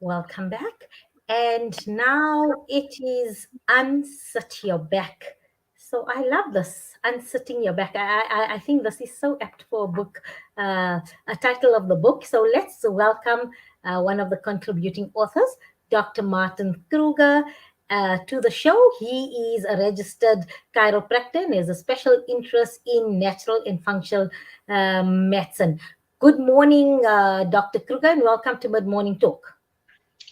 Welcome back. And now it is Unsit Your Back. So I love this, Unsitting Your Back. I think this is so apt for a book, a title of the book. So let's welcome one of the contributing authors, Dr. Martin Krüger, to the show. He is a registered chiropractor and has a special interest in natural and functional medicine. Good morning, Dr. Krüger, and welcome to Mid Morning Talk.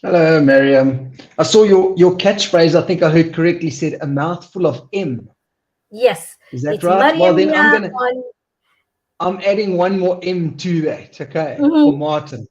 Hello, Mariam. I saw your catchphrase. I think I heard correctly said a mouthful of M. Yes, Is that it's right? Well, Mariam then Mia on. I'm adding one more M to that. Okay, for Mhm. Martin.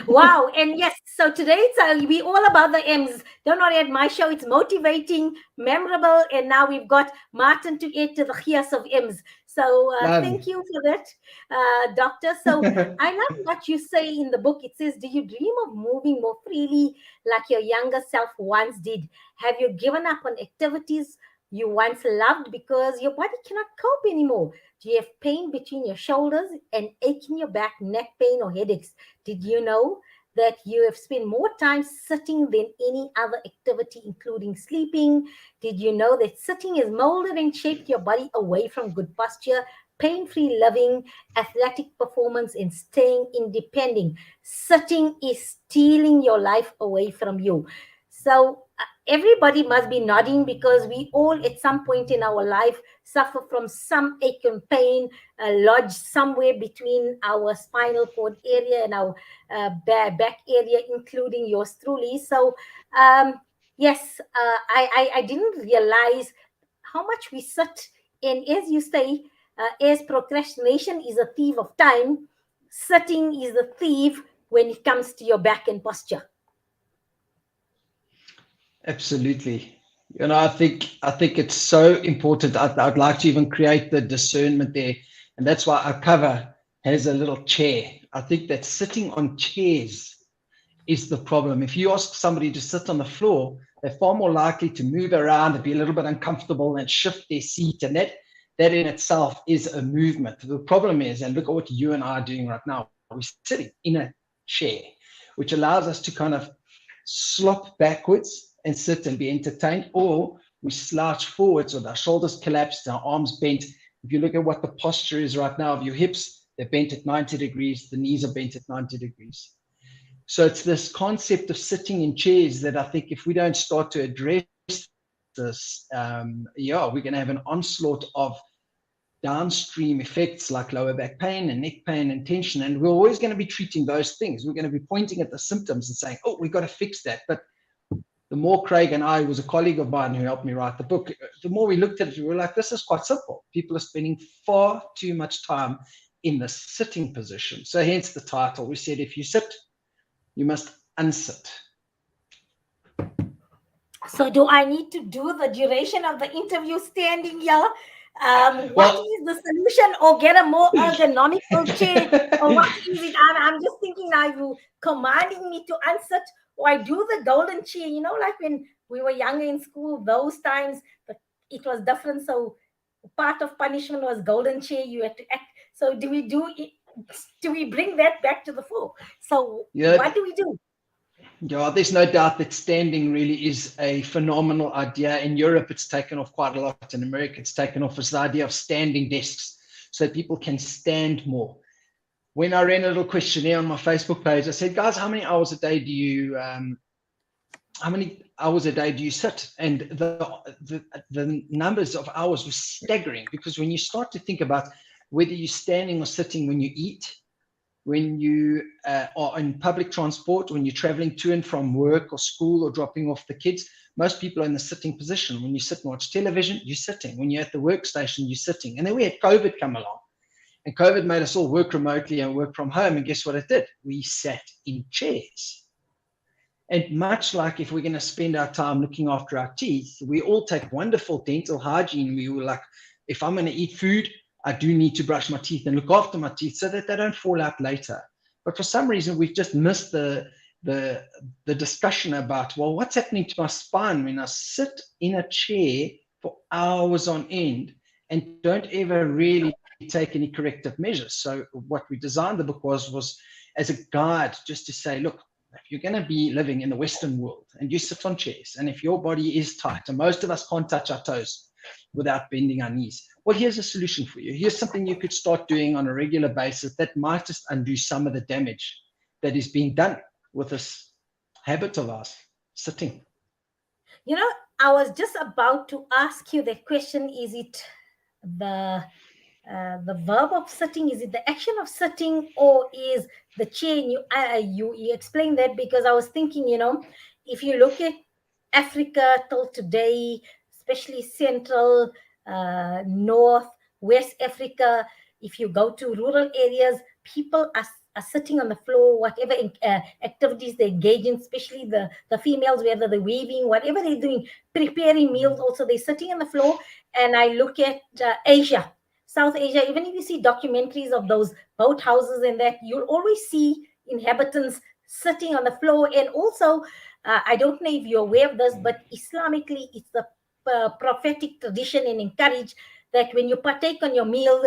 Wow, and yes, so today it's we all about the M's. Don't worry, at my show it's motivating, memorable, and now we've got Martin to add to the chaos of M's. So Lovely. thank you for that, Doctor. So I love what you say in the book. It says, "Do you dream of moving more freely like your younger self once did? Have you given up on activities you once loved because your body cannot cope anymore? Do you have pain between your shoulders and ache in your back, neck pain, or headaches? Did you know that you have spent more time sitting than any other activity, including sleeping? Did you know that sitting has molded and shaped your body away from good posture, pain free living, athletic performance, and staying independent? Sitting is stealing your life away from you." So, everybody must be nodding because we all, at some point in our life, suffer from some ache and pain lodged somewhere between our spinal cord area and our back area, including yours truly. So, yes, I didn't realize how much we sit. And as you say, as procrastination is a thief of time, sitting is the thief when it comes to your back and posture. Absolutely. I think it's so important. I'd like to even create the discernment there, and that's why our cover has a little chair. I think that sitting on chairs is the problem. If you ask somebody to sit on the floor, they're far more likely to move around and be a little bit uncomfortable and shift their seat. And that in itself is a movement. The problem is, and look at what you and I are doing right now, we're sitting in a chair, which allows us to kind of slop backwards and sit and be entertained, or we slouch forwards with our shoulders collapsed, our arms bent. If you look at what the posture is right now of your hips, they're bent at 90 degrees, the knees are bent at 90 degrees. So it's this concept of sitting in chairs that I think if we don't start to address this, we're going to have an onslaught of downstream effects like lower back pain and neck pain and tension. And we're always going to be treating those things. We're going to be pointing at the symptoms and saying, oh, we've got to fix that. But the more Craig and I, was a colleague of mine who helped me write the book, the more we looked at it, we were like, this is quite simple. People are spending far too much time in the sitting position. So hence the title. We said, if you sit, you must unsit. So, do I need to do the duration of the interview standing here? What Well, is the solution, or get a more ergonomical chair, or what is it? I'm just thinking now, you commanding me to unsit, or I do the golden chair, like when we were younger in school, those times, but it was different. So, part of punishment was golden chair, you had to act. So, do we do it? Do we bring that back to the fore? So, yeah, what do we do? yeah, there's no doubt that standing really is a phenomenal idea. In Europe, it's taken off quite a lot. In America, it's taken off. It's the idea of standing desks so people can stand more. When I ran a little questionnaire on my Facebook page, I said, guys, how many hours a day do you sit? And the numbers of hours were staggering, because when you start to think about whether you're standing or sitting when you eat, when you are in public transport, when you're traveling to and from work or school or dropping off the kids, most people are in the sitting position. When you sit and watch television, you're sitting. When you're at the workstation, you're sitting. And then we had COVID come along. And COVID made us all work remotely and work from home. And guess what it did? We sat in chairs. And much like if we're going to spend our time looking after our teeth, we all take wonderful dental hygiene. We were like, if I'm going to eat food, I do need to brush my teeth and look after my teeth so that they don't fall out later. But for some reason, we've just missed the discussion about, well, what's happening to my spine when I sit in a chair for hours on end and don't ever really take any corrective measures. So what we designed the book was as a guide, just to say, look, if you're going to be living in the Western world and you sit on chairs, and if your body is tight, and most of us can't touch our toes without bending our knees, well, here's a solution for you. Here's something you could start doing on a regular basis that might just undo some of the damage that is being done with this habit of ours, sitting. I was just about to ask you that question. Is it the the verb of sitting? Is it the action of sitting, or is the chair? You explained that, because I was thinking, if you look at Africa till today, especially Central, North, West Africa, if you go to rural areas, people are sitting on the floor, whatever activities they engage in, especially the females, whether they're weaving, whatever they're doing, preparing meals, also they're sitting on the floor. And I look at Asia, South Asia, even if you see documentaries of those boat houses and that, you'll always see inhabitants sitting on the floor. And also, I don't know if you're aware of this, but Islamically, it's the prophetic tradition and encourage that when you partake on your meals,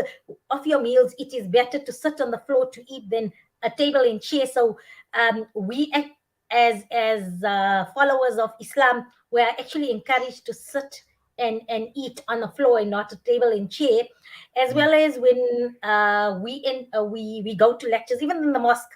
it is better to sit on the floor to eat than a table and chair. So we, as followers of Islam, we are actually encouraged to sit and eat on the floor and not a table and chair. As well as when we go to lectures, even in the mosque,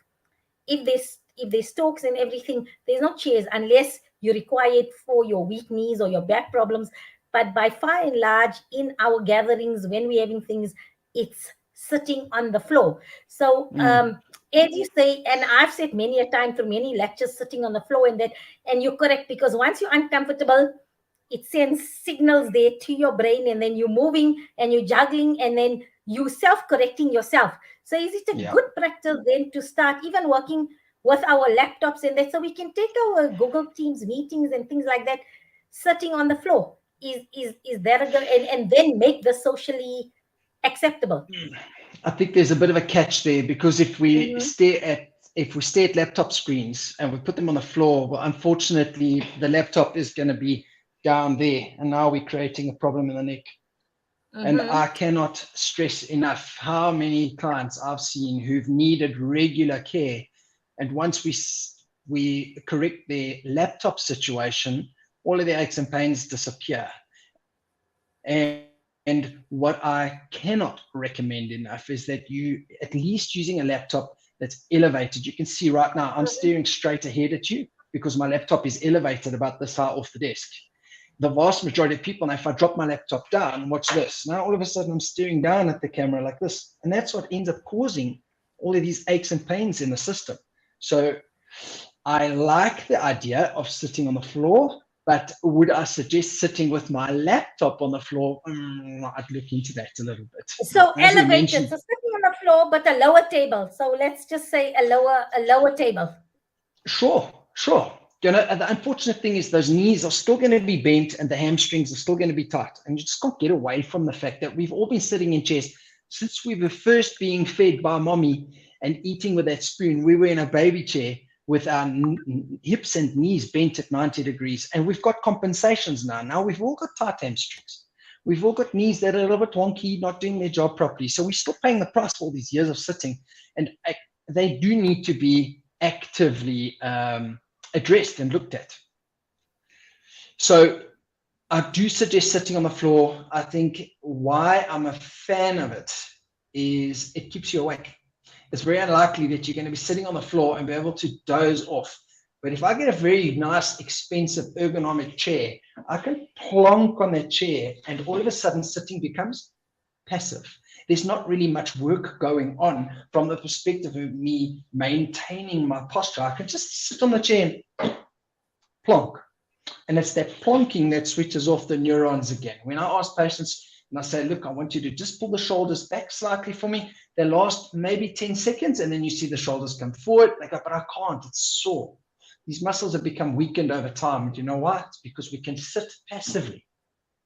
if there's talks and everything, there's no chairs unless you require it for your weak knees or your back problems. But by far and large, in our gatherings, when we're having things, it's sitting on the floor. So as you say, and I've said many a time through many lectures, sitting on the floor, and you're correct, because once you're uncomfortable, it sends signals there to your brain, and then you're moving and you're juggling, and then you self-correcting yourself. So is it a good practice then to start even working with our laptops and that, so we can take our Google Teams meetings and things like that, sitting on the floor? Is that a good, and then make this socially acceptable? I think there's a bit of a catch there, because if we stare at laptop screens and we put them on the floor, well, unfortunately, the laptop is going to be down there, and now we're creating a problem in the neck. And I cannot stress enough how many clients I've seen who've needed regular care, and once we correct their laptop situation, all of their aches and pains disappear. And what I cannot recommend enough is that you at least using a laptop that's elevated. You can see right now I'm staring straight ahead at you because my laptop is elevated about this high off the desk. The vast majority of people, now if I drop my laptop down, watch this. Now all of a sudden I'm staring down at the camera like this. And that's what ends up causing all of these aches and pains in the system. So I like the idea of sitting on the floor, but would I suggest sitting with my laptop on the floor? I'd look into that a little bit. So elevated, so sitting on the floor, but a lower table. So let's just say a lower table. Sure. The unfortunate thing is those knees are still going to be bent and the hamstrings are still going to be tight. And you just can't get away from the fact that we've all been sitting in chairs since we were first being fed by mommy and eating with that spoon. We were in a baby chair with our hips and knees bent at 90 degrees. And we've got compensations now. Now we've all got tight hamstrings. We've all got knees that are a little bit wonky, not doing their job properly. So we're still paying the price for all these years of sitting. And they do need to be actively addressed and looked at. So I do suggest sitting on the floor. I think why I'm a fan of it is it keeps you awake. It's very unlikely that you're going to be sitting on the floor and be able to doze off. But if I get a very nice, expensive, ergonomic chair, I can plonk on that chair and all of a sudden sitting becomes passive. There's not really much work going on from the perspective of me maintaining my posture. I can just sit on the chair and plonk. And it's that plonking that switches off the neurons again. When I ask patients and I say, look, I want you to just pull the shoulders back slightly for me, they last maybe 10 seconds and then you see the shoulders come forward. They go, but I can't, it's sore. These muscles have become weakened over time. And you know why? It's because we can sit passively.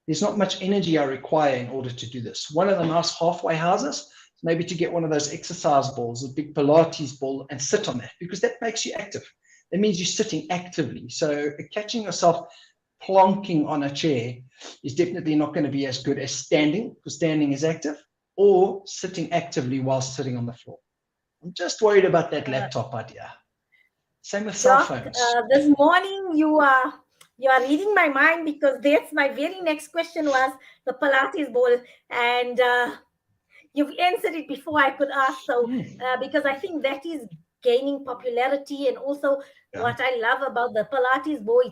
There's not much energy I require in order to do this. One of the nice halfway houses is maybe to get one of those exercise balls, a big Pilates ball, and sit on that because that makes you active. That means you're sitting actively. So catching yourself plonking on a chair is definitely not going to be as good as standing, because standing is active, or sitting actively while sitting on the floor. I'm just worried about that laptop idea. Same with cell Doc, phones. this morning you are reading my mind, because that's my very next question was the Pilates ball, and you've answered it before I could ask. So because I think that is gaining popularity, and also Yeah. what I love about the Pilates ball,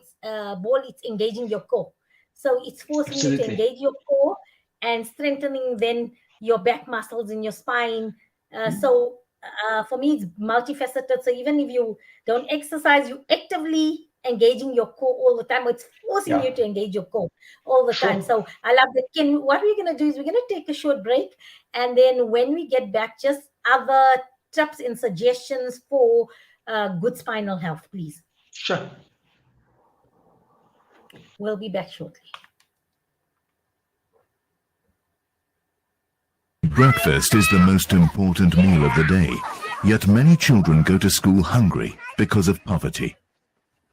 it's engaging your core. So it's forcing you to Absolutely. engage your core and strengthening then your back muscles in your spine. So for me, it's multifaceted. So even if you don't exercise, you actively engaging your core all the time. It's forcing Yeah. you to engage your core all the time. Sure. So I love that. What we're going to do is we're going to take a short break, and then when we get back, just other tips and suggestions for good spinal health, please. Sure. We'll be back shortly. Breakfast is the most important meal of the day, yet many children go to school hungry because of poverty.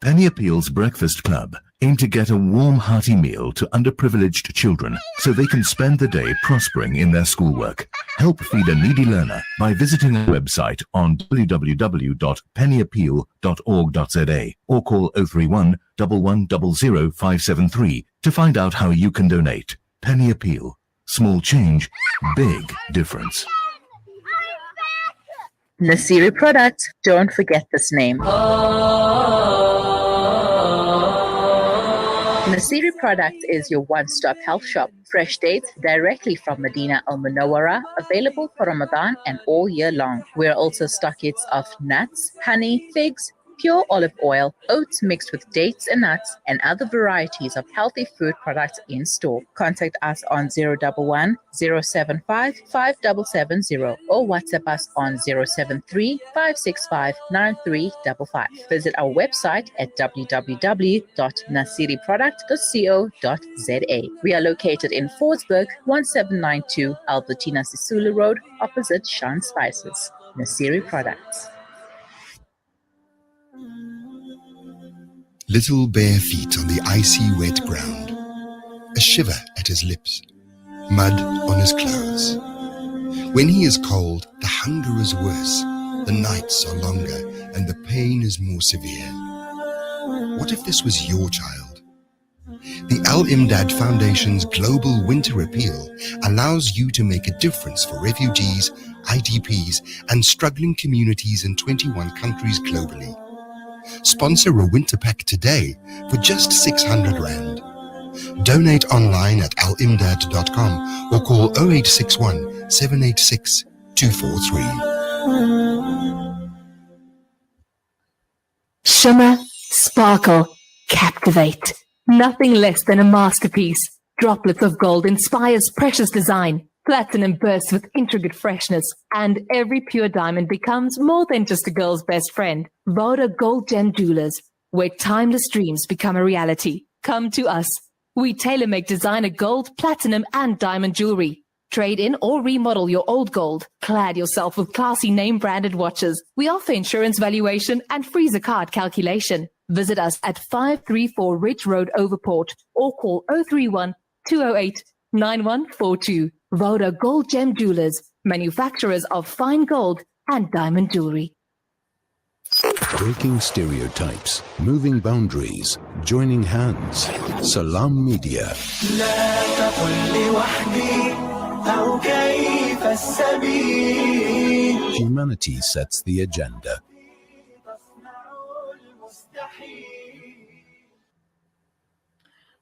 Penny Appeal's Breakfast Club aim to get a warm, hearty meal to underprivileged children so they can spend the day prospering in their schoolwork. Help feed a needy learner by visiting our website on www.pennyappeal.org.za or call 031 1100 573 to find out how you can donate. Penny Appeal. Small change, big difference. Nasiri Products, don't forget this name. Nasiri Products is your one-stop health shop. Fresh dates directly from Medina Al Munawwara, available for Ramadan and all year long. We're also stockists of nuts, honey, figs, pure olive oil, oats mixed with dates and nuts, and other varieties of healthy food products in store. Contact us on 011 075 5770 or WhatsApp us on 073 565 9355. Visit our website at www.nasiriproduct.co.za. We are located in Fordsburg, 1792 Albertina Sisulu Road, opposite Shan Spices. Nasiri Products. Little bare feet on the icy wet ground, a shiver at his lips, mud on his clothes. When he is cold, the hunger is worse, the nights are longer, and the pain is more severe. What if this was your child? The Al Imdad Foundation's Global Winter Appeal allows you to make a difference for refugees, IDPs, and struggling communities in 21 countries globally. Sponsor a winter pack today for just 600 Rand. Donate online at alimdad.com or call 0861 786 243. Shimmer, sparkle, captivate. Nothing less than a masterpiece. Droplets of gold inspires precious design. Platinum bursts with intricate freshness, and every pure diamond becomes more than just a girl's best friend. Voda Gold Gem Jewelers, where timeless dreams become a reality. Come to us. We tailor-make designer gold, platinum, and diamond jewelry. Trade in or remodel your old gold. Clad yourself with classy name-branded watches. We offer insurance valuation and freezer card calculation. Visit us at 534 Ridge Road, Overport, or call 031 208 9142. Voda Gold Gem Jewelers, manufacturers of fine gold and diamond jewelry. Breaking stereotypes, moving boundaries, joining hands. Salam Media. Humanity sets the agenda.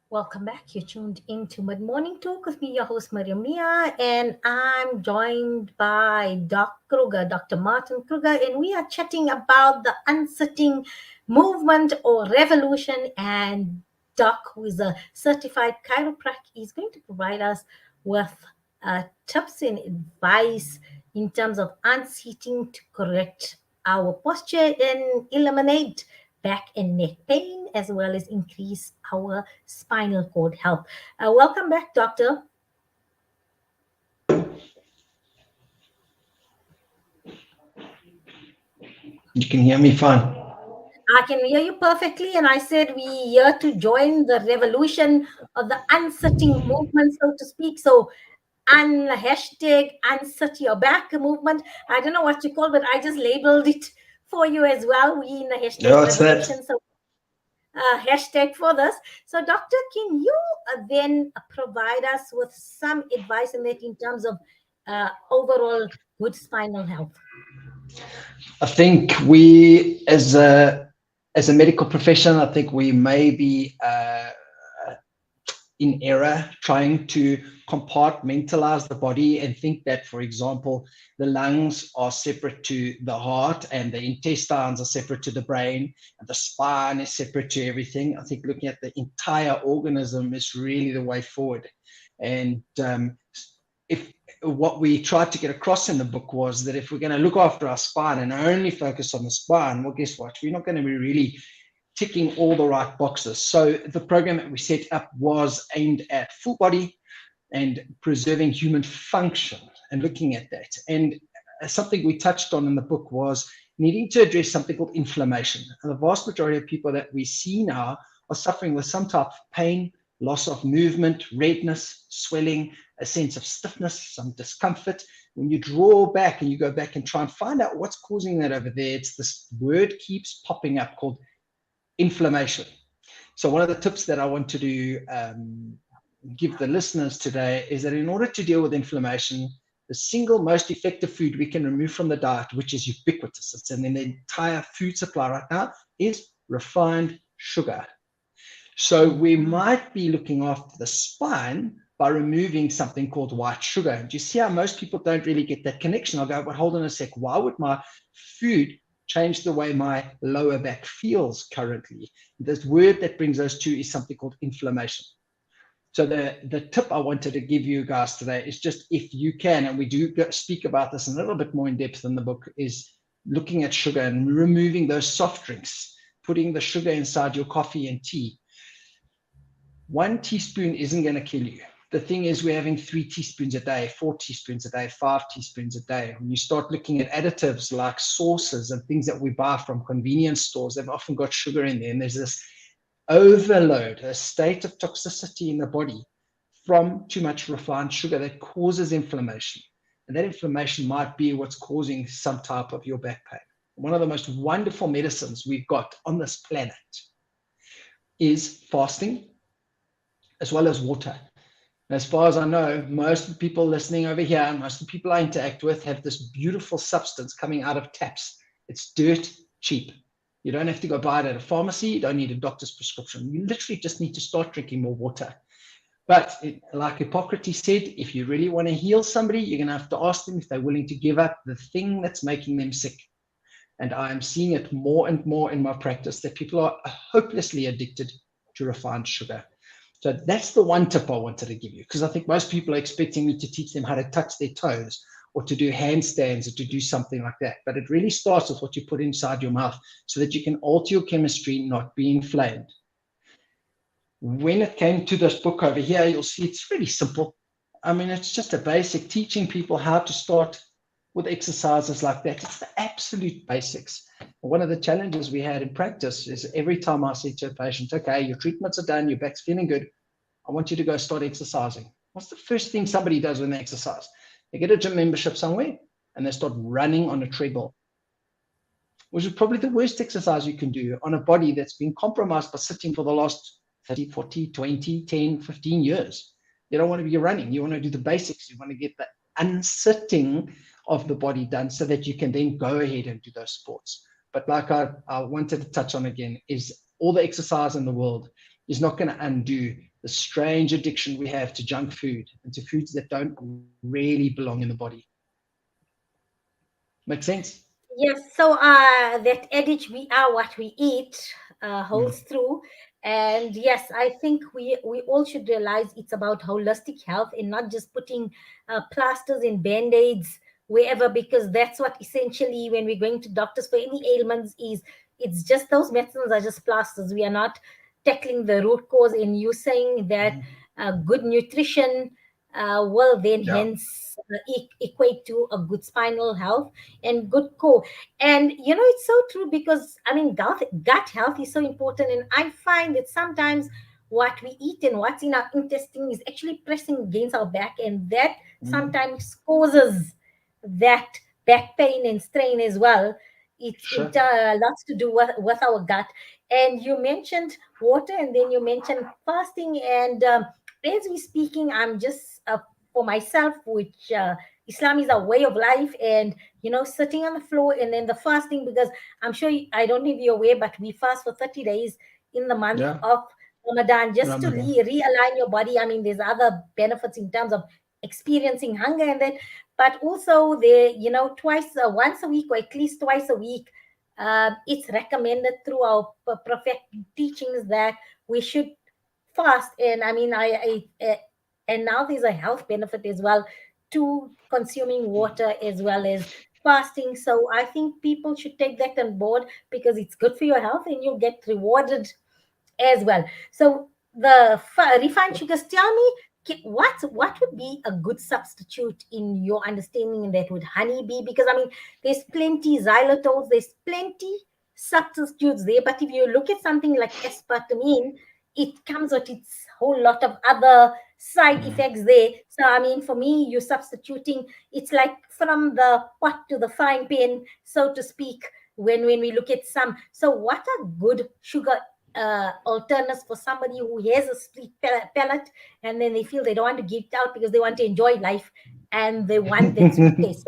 Welcome back. You're tuned into Mid Morning Talk with me, your host, Mariam Mia, and I'm joined by Dr. Martin Krüger, and we are chatting about the unsitting movement or revolution. And Doc, who is a certified chiropractor, is going to provide us with tips and advice in terms of unsitting to correct our posture and eliminate back and neck pain, as well as increase our spinal cord health. Welcome back, Doctor. You can hear me fine. I can hear you perfectly, and I said we here to join the revolution of the unsitting movement, so to speak. So, hashtag unsit your back movement. I don't know what you call, but I just labeled it for you as well. We in the Yeah, hashtag what's that? revolution, so hashtag for this. So, doctor, can you then provide us with some advice in that in terms of overall good spinal health? I think we, as a medical profession, I think we may be in error trying to compartmentalize the body and think that, for example, the lungs are separate to the heart and the intestines are separate to the brain and the spine is separate to everything. I think looking at the entire organism is really the way forward. And if what we tried to get across in the book was that if we're going to look after our spine and only focus on the spine, well, guess what? We're not going to be really ticking all the right boxes. So the program that we set up was aimed at full body and preserving human function and looking at that. And something we touched on in the book was needing to address something called inflammation. And the vast majority of people that we see now are suffering with some type of pain, loss of movement, redness, swelling, a sense of stiffness, some discomfort. When you draw back and you go back and try and find out what's causing that over there, it's this word keeps popping up called inflammation. So one of the tips that I want to give the listeners today is that in order to deal with inflammation, the single most effective food we can remove from the diet, which is ubiquitous, it's in the entire food supply right now, is refined sugar. So we might be looking after the spine by removing something called white sugar. And you see how most people don't really get that connection. I'll go, but hold on a sec, why would my food change the way my lower back feels currently? This word that brings those two is something called inflammation. So the tip I wanted to give you guys today is just, if you can, and we do speak about this in a little bit more in depth in the book, is looking at sugar and removing those soft drinks, putting the sugar inside your coffee and tea. 1 teaspoon isn't going to kill you. The thing is, we're having 3 teaspoons a day, 4 teaspoons a day, 5 teaspoons a day. When you start looking at additives like sauces and things that we buy from convenience stores, they've often got sugar in there. And there's this overload, a state of toxicity in the body from too much refined sugar that causes inflammation. And that inflammation might be what's causing some type of your back pain. One of the most wonderful medicines we've got on this planet is fasting, as well as water. As far as I know, most of the people listening over here, and most of the people I interact with, have this beautiful substance coming out of taps. It's dirt cheap. You don't have to go buy it at a pharmacy. You don't need a doctor's prescription. You literally just need to start drinking more water. But like Hippocrates said, if you really want to heal somebody, you're going to have to ask them if they're willing to give up the thing that's making them sick. And I am seeing it more and more in my practice, that people are hopelessly addicted to refined sugar. So that's the one tip I wanted to give you, because I think most people are expecting me to teach them how to touch their toes or to do handstands or to do something like that. But it really starts with what you put inside your mouth so that you can alter your chemistry, not be inflamed. When it came to this book over here, you'll see it's really simple. I mean, it's just a basic teaching people how to start with exercises like that. It's the absolute basics. One of the challenges we had in practice is every time I say to a patient, okay, your treatments are done, your back's feeling good, I want you to go start exercising. What's the first thing somebody does when they exercise? They get a gym membership somewhere and they start running on a treadmill, which is probably the worst exercise you can do on a body that's been compromised by sitting for the last 30, 40, 20, 10, 15 years. You don't want to be running. You want to do the basics. You want to get the unsitting of the body done so that you can then go ahead and do those sports. But like I wanted to touch on again, is all the exercise in the world is not going to undo the strange addiction we have to junk food and to foods that don't really belong in the body. Make sense? Yes, so that adage, we are what we eat, holds true. And yes, I think we all should realize it's about holistic health and not just putting plasters and band-aids wherever, because that's what essentially, when we're going to doctors for any ailments, is it's just those medicines are just plasters. We are not tackling the root cause. And you saying that good nutrition will then hence equate to a good spinal health and good core. And it's so true, because I mean, gut health is so important. And I find that sometimes what we eat and what's in our intestine is actually pressing against our back, and that sometimes causes that back pain and strain as well. It Sure. lots to do with our gut. And you mentioned water, and then you mentioned fasting. And as we speaking, I'm just for myself, which Islam is a way of life, and sitting on the floor, and then the fasting, because I'm sure I don't know if you're aware, but we fast for 30 days in the month Yeah. of Ramadan, just to Ramadan. realign your body. I mean, there's other benefits in terms of experiencing hunger, and then, but also once a week, or at least twice a week, it's recommended through our prophetic teachings that we should fast. And I mean, and now there's a health benefit as well to consuming water as well as fasting. So I think people should take that on board, because it's good for your health and you'll get rewarded as well. So the refined sugars, tell me, what would be a good substitute in your understanding, in that? Would honey be? Because I mean, there's plenty xylitols, there's plenty substitutes there, but if you look at something like aspartame, it comes with its whole lot of other side effects there. So I mean, for me, you're substituting, it's like from the pot to the frying pan, so to speak, when we look at some. So what are good sugar alternatives for somebody who has a split palate, and then they feel they don't want to give it out because they want to enjoy life and they want that sweet taste?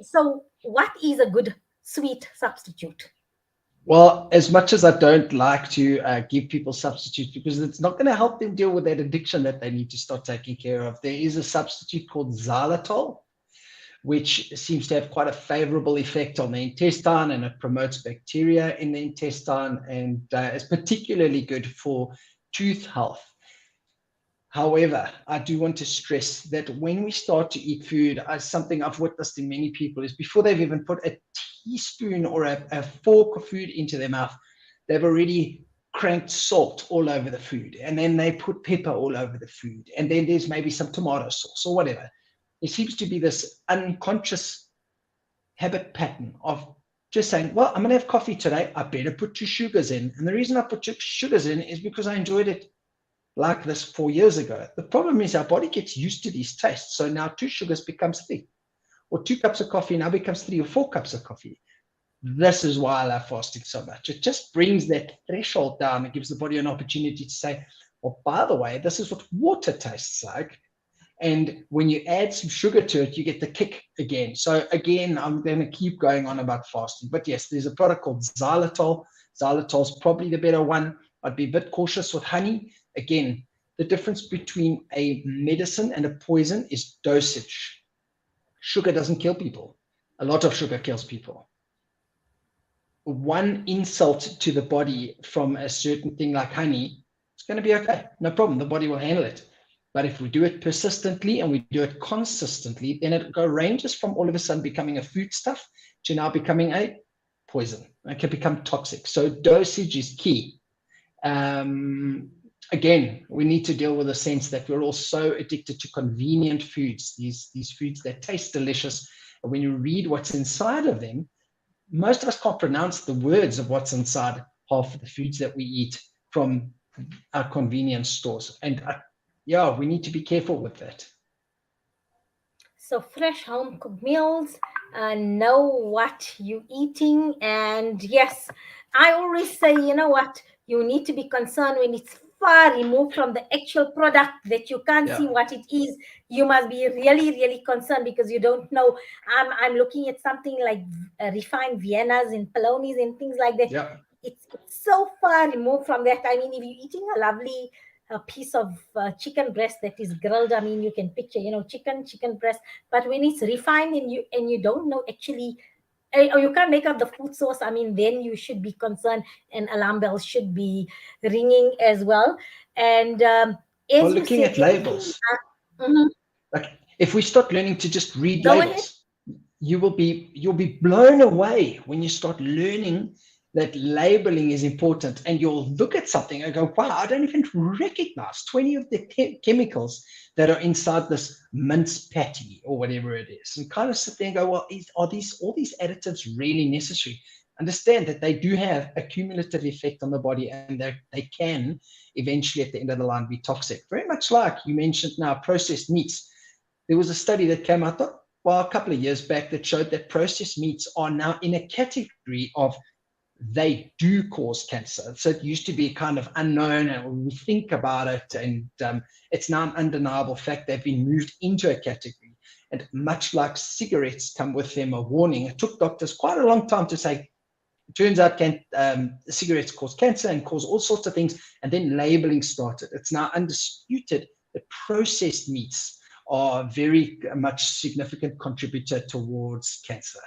So what is a good sweet substitute? Well, as much as I don't like to give people substitutes, because it's not going to help them deal with that addiction that they need to start taking care of, there is a substitute called xylitol, which seems to have quite a favorable effect on the intestine, and it promotes bacteria in the intestine, and is particularly good for tooth health. However, I do want to stress that when we start to eat food, something I've witnessed in many people is, before they've even put a teaspoon or a fork of food into their mouth, they've already cranked salt all over the food, and then they put pepper all over the food, and then there's maybe some tomato sauce or whatever. It seems to be this unconscious habit pattern of just saying, well, I'm going to have coffee today, I better put 2 sugars in. And the reason I put 2 sugars in is because I enjoyed it like this 4 years ago. The problem is our body gets used to these tastes. So now 2 sugars becomes 3, or 2 cups of coffee now becomes 3 or 4 cups of coffee. This is why I love fasting so much. It just brings that threshold down. It gives the body an opportunity to say, well, by the way, this is what water tastes like. And when you add some sugar to it, you get the kick again. So again, I'm going to keep going on about fasting. But yes, there's a product called xylitol. Xylitol is probably the better one. I'd be a bit cautious with honey. Again, the difference between a medicine and a poison is dosage. Sugar doesn't kill people. A lot of sugar kills people. One insult to the body from a certain thing like honey, it's going to be okay. No problem. The body will handle it. But if we do it persistently and we do it consistently, then it ranges from all of a sudden becoming a foodstuff to now becoming a poison. It can become toxic. So dosage is key. Again, we need to deal with the sense that we're all so addicted to convenient foods, these foods that taste delicious. And when you read what's inside of them, most of us can't pronounce the words of what's inside half of the foods that we eat from our convenience stores. And yeah, we need to be careful with that. So fresh home cooked meals, know what you're eating. And yes, I always say, you know what, you need to be concerned when it's far removed from the actual product, that you can't see what it is. You must be really, really concerned, because you don't know. I'm looking at something like refined Viennas and Polonies and things like that. Yeah. It's so far removed from that. I mean, if you're eating a lovely piece of chicken breast that is grilled, I mean, you can picture, chicken breast. But when it's refined and you don't know actually, or you can't make up the food source, I mean, then you should be concerned, and alarm bells should be ringing as well. And as well, you looking said, at labels, like if we start learning to just read Go labels, you'll be blown away when you start learning that labeling is important. And you'll look at something and go, wow, I don't even recognize 20 of the chemicals that are inside this mince patty or whatever it is, and kind of sit there and go, well, are all these additives really necessary? Understand that they do have a cumulative effect on the body, and they can eventually at the end of the line be toxic. Very much like you mentioned now, processed meats. There was a study that came out well, a couple of years back that showed that processed meats are now in a category of they do cause cancer. So it used to be kind of unknown, and when we think about it, and it's now an undeniable fact, they've been moved into a category. And much like cigarettes come with them a warning, it took doctors quite a long time to say, it turns out cigarettes cause cancer and cause all sorts of things, and then labeling started. It's now undisputed that processed meats are very much significant contributor towards cancer.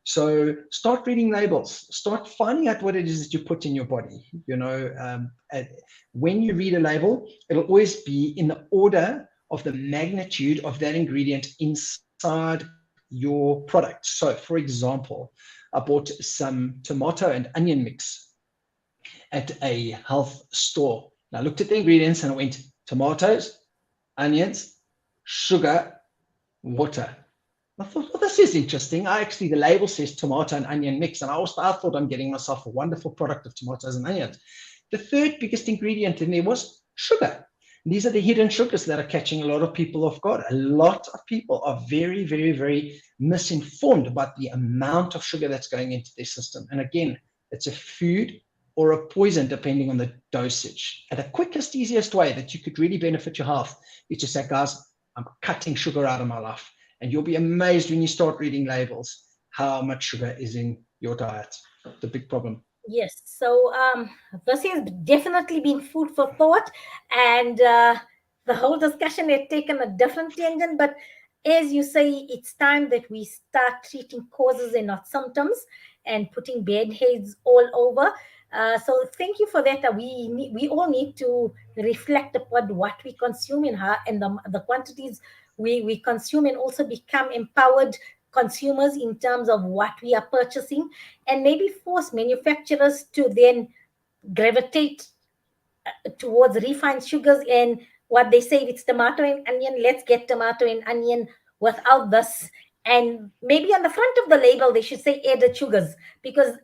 So start reading labels, start finding out what it is that you put in your body. When you read a label, it'll always be in the order of the magnitude of that ingredient inside your product. So for example, I bought some tomato and onion mix at a health store. And I looked at the ingredients and I went, tomatoes, onions, sugar, water. I thought, well, this is interesting. The label says tomato and onion mix, and I thought I'm getting myself a wonderful product of tomatoes and onions. The third biggest ingredient in there was sugar. And these are the hidden sugars that are catching a lot of people off guard. A lot of people are very, very, very misinformed about the amount of sugar that's going into their system. And again, it's a food or a poison depending on the dosage. And the quickest, easiest way that you could really benefit your health is to say, guys, I'm cutting sugar out of my life. And you'll be amazed when you start reading labels how much sugar is in your diet. The big problem. Yes. So this has definitely been food for thought, and the whole discussion had taken a different tangent. But as you say, it's time that we start treating causes and not symptoms, and putting band aids all over. So thank you for that. We all need to reflect upon what we consume and how, and the quantities we consume, and also become empowered consumers in terms of what we are purchasing, and maybe force manufacturers to then gravitate towards refined sugars. And what they say, if it's tomato and onion, let's get tomato and onion without this. And maybe on the front of the label they should say added sugars, because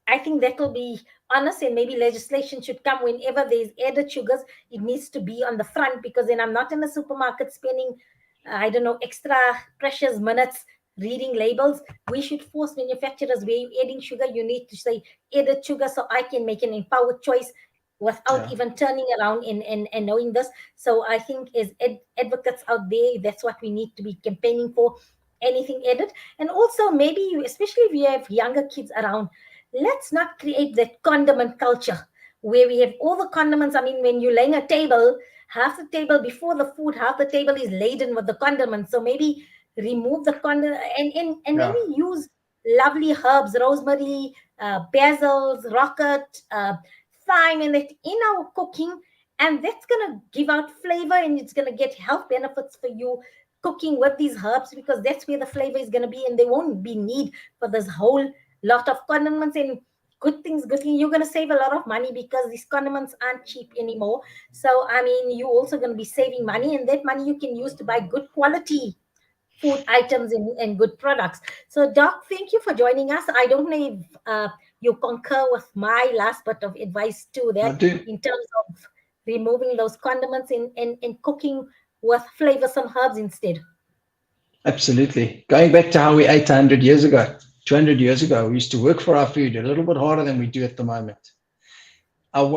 I think that will be honest, and maybe legislation should come whenever there's added sugars, it needs to be on the front, because then I'm not in the supermarket spending extra precious minutes reading labels. We should force manufacturers, where you're adding sugar, you need to say added sugar, so I can make an empowered choice without even turning around and knowing this. So I think as advocates out there, that's what we need to be campaigning for, anything added. And also maybe, especially if you have younger kids around, let's not create that condiment culture where we have all the condiments. I mean, when you're laying a table, half the table before the food, half the table is laden with the condiments. So maybe remove the condiment and maybe use lovely herbs, rosemary, basils, rocket, thyme, and that in our cooking. And that's going to give out flavor, and it's going to get health benefits for you cooking with these herbs, because that's where the flavor is going to be, and there won't be need for this whole lot of condiments. And good things, you're going to save a lot of money, because these condiments aren't cheap anymore. So I mean, you're also going to be saving money, and that money you can use to buy good quality food items and good products. So Doc, thank you for joining us. I don't know if you concur with my last bit of advice too, that in terms of removing those condiments and cooking with flavorsome herbs instead. Absolutely. Going back to how we ate 100 years ago, 200 years ago, we used to work for our food a little bit harder than we do at the moment.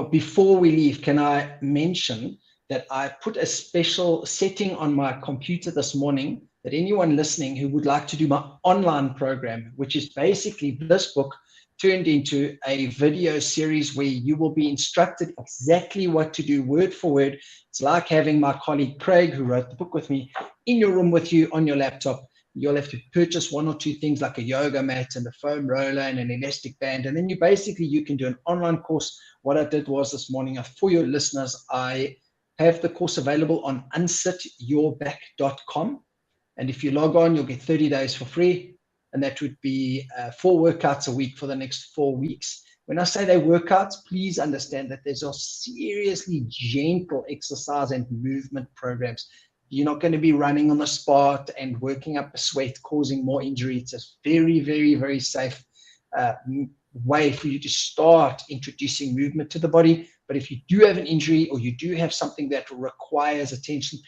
Before we leave, can I mention that I put a special setting on my computer this morning that anyone listening who would like to do my online program, which is basically this book turned into a video series where you will be instructed exactly what to do word for word. It's like having my colleague Craig, who wrote the book with me, in your room with you on your laptop. You'll have to purchase one or two things like a yoga mat and a foam roller and an elastic band. And then you can do an online course. What I did was this morning, for your listeners, I have the course available on unsityourback.com. And if you log on, you'll get 30 days for free. And that would be 4 workouts a week for the next 4 weeks. When I say they're workouts, please understand that there's a seriously gentle exercise and movement programs. You're not going to be running on the spot and working up a sweat, causing more injury. It's a very, very, very safe way for you to start introducing movement to the body. But if you do have an injury, or you do have something that requires attention,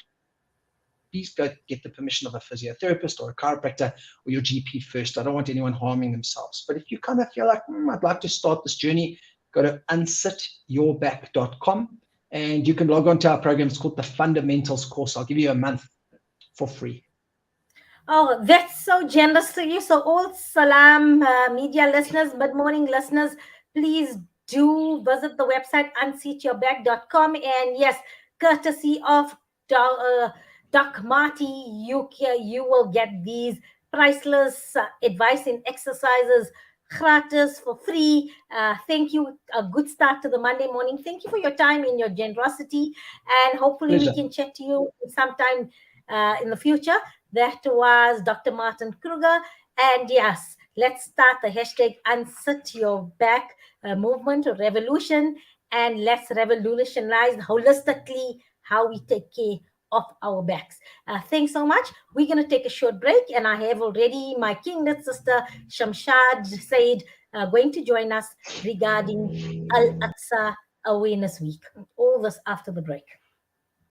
please go get the permission of a physiotherapist or a chiropractor or your GP first. I don't want anyone harming themselves. But if you kind of feel like, I'd like to start this journey, go to unsityourback.com and you can log on to our program. It's called the Fundamentals course. I'll give you a month for free. Oh, that's so generous to you. So all Salam media listeners, Mid Morning listeners, please do visit the website unsityourback.com. And yes, courtesy of Doc Marty, you will get these priceless advice and exercises gratis for free. Thank you. A good start to the Monday morning. Thank you for your time and your generosity. And hopefully Pleasure. we can chat to you sometime in the future. That was Dr. Martin Krüger. And yes, let's start the hashtag Unsit Your Back movement or revolution. And let's revolutionize holistically how we take care of our backs. Thanks so much. We're going to take a short break. And I have already my kinglet sister, Shamshad Said, going to join us regarding Al-Aqsa Awareness Week. All this after the break.